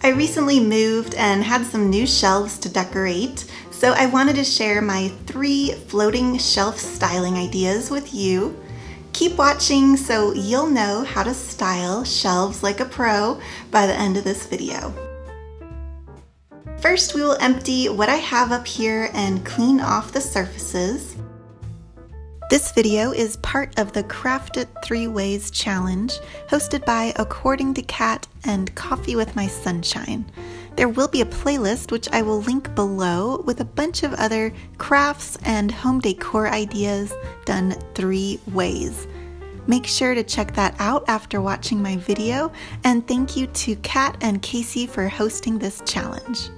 I recently moved and had some new shelves to decorate, so I wanted to share my 3 floating shelf styling ideas with you. Keep watching so you'll know how to style shelves like a pro by the end of this video. First, we will empty what I have up here and clean off the surfaces. This video is part of the Craft It 3 Ways challenge hosted by According to Kat and Coffee with My Sunshine. There will be a playlist which I will link below with a bunch of other crafts and home decor ideas done 3 ways. Make sure to check that out after watching my video, and thank you to Kat and Casey for hosting this challenge.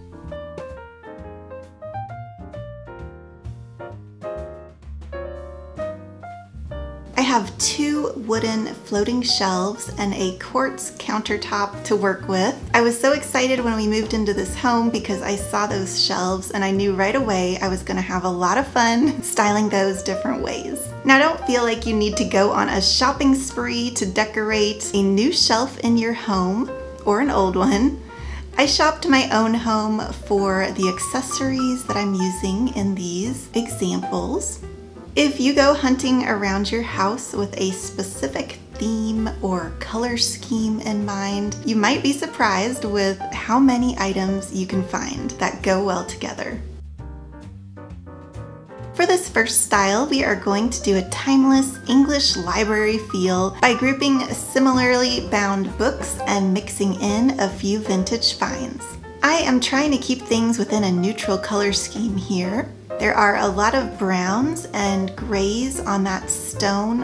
I have 2 wooden floating shelves and a quartz countertop to work with. I was so excited when we moved into this home because I saw those shelves and I knew right away I was going to have a lot of fun styling those different ways. Now, don't feel like you need to go on a shopping spree to decorate a new shelf in your home or an old one. I shopped my own home for the accessories that I'm using in these examples. If you go hunting around your house with a specific theme or color scheme in mind, you might be surprised with how many items you can find that go well together. For this first style, we are going to do a timeless English library feel by grouping similarly bound books and mixing in a few vintage finds. I am trying to keep things within a neutral color scheme here. There are a lot of browns and grays on that stone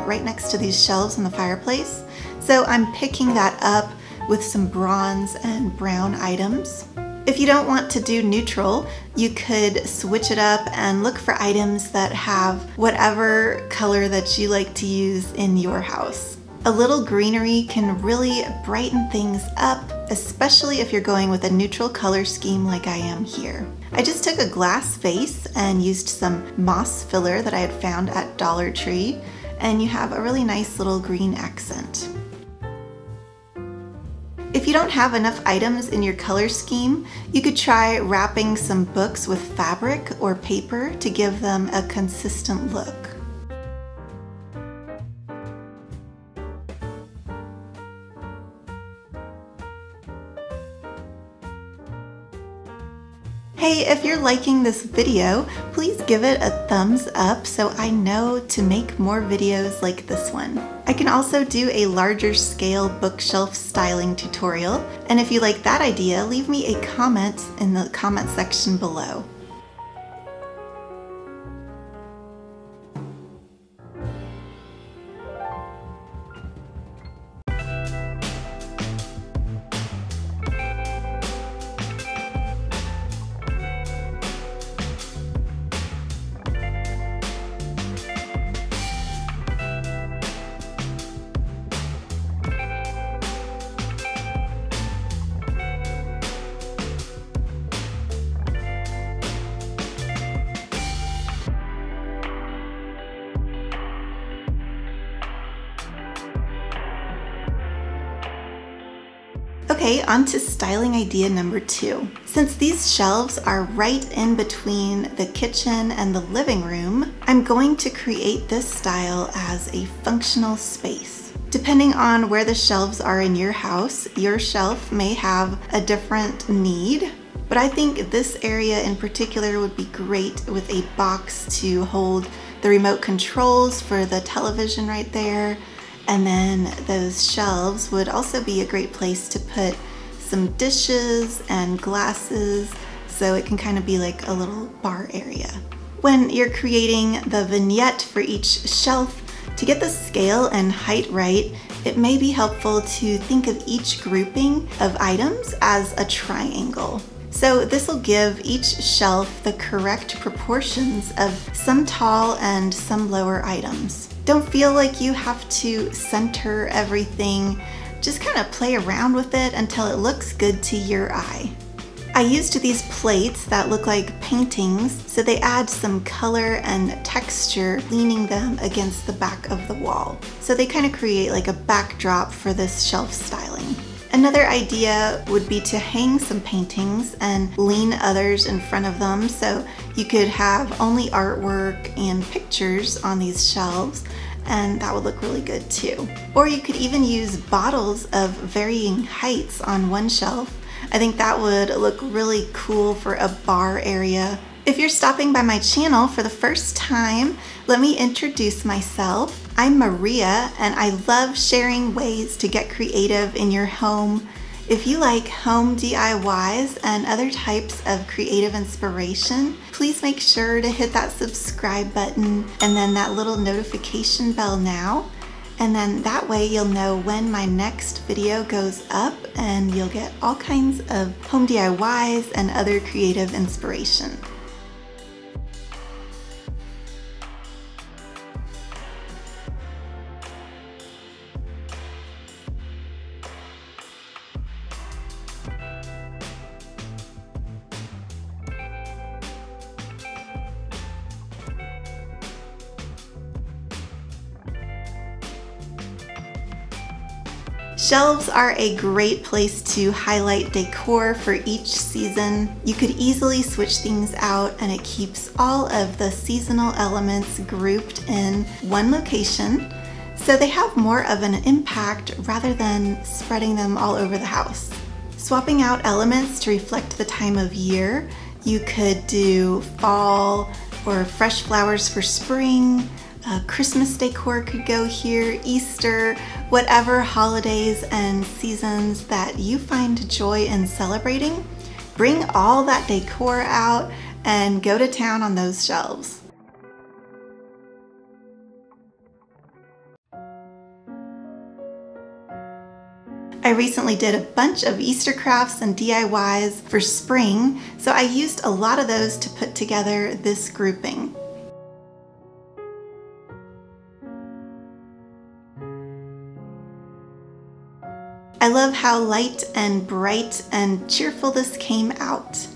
right next to these shelves in the fireplace. So I'm picking that up with some bronze and brown items. If you don't want to do neutral, you could switch it up and look for items that have whatever color that you like to use in your house. A little greenery can really brighten things up, especially if you're going with a neutral color scheme like I am here. I just took a glass vase and used some moss filler that I had found at Dollar Tree, and you have a really nice little green accent. If you don't have enough items in your color scheme, you could try wrapping some books with fabric or paper to give them a consistent look. Hey, if you're liking this video, please give it a thumbs up so I know to make more videos like this one. I can also do a larger scale bookshelf styling tutorial, and if you like that idea, leave me a comment in the comment section below. Okay, on to styling idea number 2. Since these shelves are right in between the kitchen and the living room, I'm going to create this style as a functional space. Depending on where the shelves are in your house, your shelf may have a different need, but I think this area in particular would be great with a box to hold the remote controls for the television right there. And then those shelves would also be a great place to put some dishes and glasses, so it can kind of be like a little bar area. When you're creating the vignette for each shelf, to get the scale and height right, it may be helpful to think of each grouping of items as a triangle. So this will give each shelf the correct proportions of some tall and some lower items. Don't feel like you have to center everything. Just kind of play around with it until it looks good to your eye. I used these plates that look like paintings, so they add some color and texture, leaning them against the back of the wall. So they kind of create like a backdrop for this shelf styling. Another idea would be to hang some paintings and lean others in front of them, so you could have only artwork and pictures on these shelves, and that would look really good too. Or you could even use bottles of varying heights on one shelf. I think that would look really cool for a bar area. If you're stopping by my channel for the first time, let me introduce myself. I'm Maria, and I love sharing ways to get creative in your home. If you like home DIYs and other types of creative inspiration, please make sure to hit that subscribe button and then that little notification bell now. And then that way you'll know when my next video goes up, and you'll get all kinds of home DIYs and other creative inspiration. Shelves are a great place to highlight decor for each season. You could easily switch things out, and it keeps all of the seasonal elements grouped in one location, so they have more of an impact rather than spreading them all over the house. Swapping out elements to reflect the time of year, you could do fall or fresh flowers for spring. Christmas decor could go here, Easter, whatever holidays and seasons that you find joy in celebrating. Bring all that decor out and go to town on those shelves. I recently did a bunch of Easter crafts and DIYs for spring, so I used a lot of those to put together this grouping. I love how light and bright and cheerful this came out.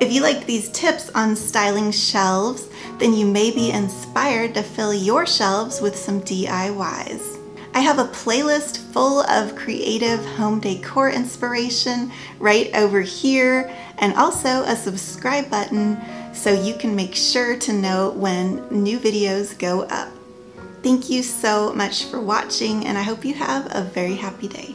If you like these tips on styling shelves, then you may be inspired to fill your shelves with some DIYs. I have a playlist full of creative home decor inspiration right over here, and also a subscribe button so you can make sure to know when new videos go up. Thank you so much for watching, and I hope you have a very happy day.